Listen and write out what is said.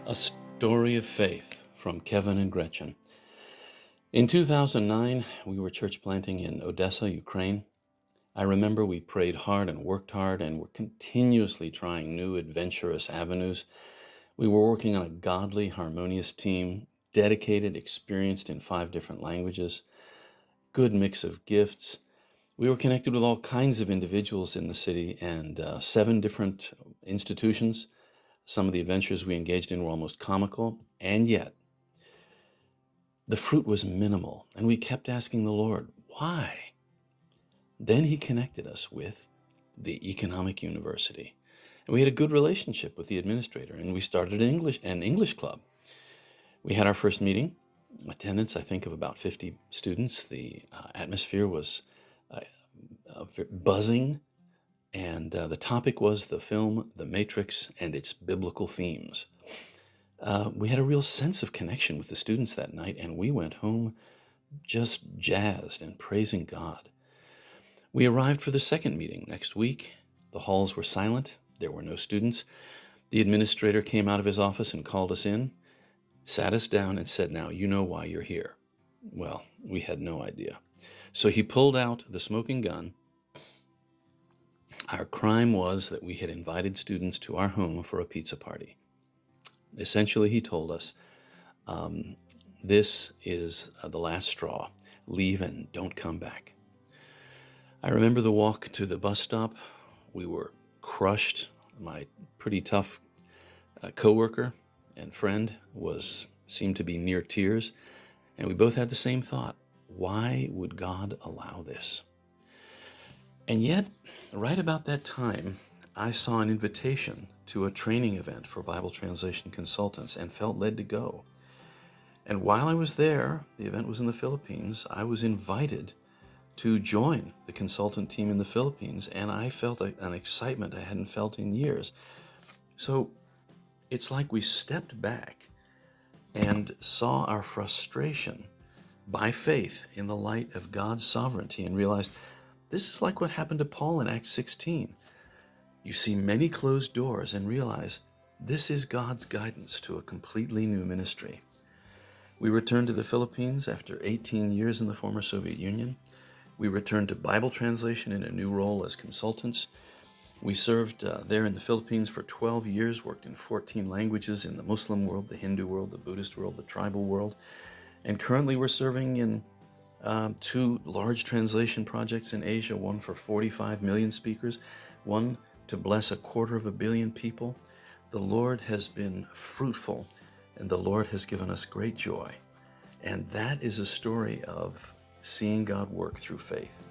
A Story of Faith from Kevin and Gretchen. In 2009, we were church planting in Odessa, Ukraine. I remember we prayed hard and worked hard and were continuously trying new adventurous avenues. We were working on a godly, harmonious team, dedicated, experienced in 5 different languages, good mix of gifts. We were connected with all kinds of individuals in the city and 7 different institutions. Some of the adventures we engaged in were almost comical, and yet the fruit was minimal, and we kept asking the Lord, why? Then he connected us with the Economic University. And we had a good relationship with the administrator, and we started an English club. We had our first meeting, attendance, I think, of about 50 students. The atmosphere was buzzing, and the topic was the film The Matrix and its biblical themes. We had a real sense of connection with the students that night, and we went home just jazzed and praising God. We arrived for the second meeting next week. The halls were silent. There were no students. The administrator came out of his office and called us in, sat us down, and said, "Now, you know why you're here." Well, we had no idea. So he pulled out the smoking gun. Our crime was that we had invited students to our home for a pizza party. Essentially, he told us, this is the last straw. Leave and don't come back. I remember the walk to the bus stop. We were crushed. My pretty tough coworker and friend seemed to be near tears, and we both had the same thought. Why would God allow this? And yet, right about that time, I saw an invitation to a training event for Bible translation consultants and felt led to go. And while I was there, the event was in the Philippines, I was invited to join the consultant team in the Philippines, and I felt an excitement I hadn't felt in years. So it's like we stepped back and saw our frustration by faith in the light of God's sovereignty and realized this is like what happened to Paul in Acts 16. You see many closed doors and realize this is God's guidance to a completely new ministry. We returned to the Philippines after 18 years in the former Soviet Union. We returned to Bible translation in a new role as consultants. We served there in the Philippines for 12 years, worked in 14 languages in the Muslim world, the Hindu world, the Buddhist world, the tribal world. And currently we're serving in 2 large translation projects in Asia, one for 45 million speakers, one to bless 250 million people. The Lord has been fruitful, and the Lord has given us great joy. And that is a story of seeing God work through faith.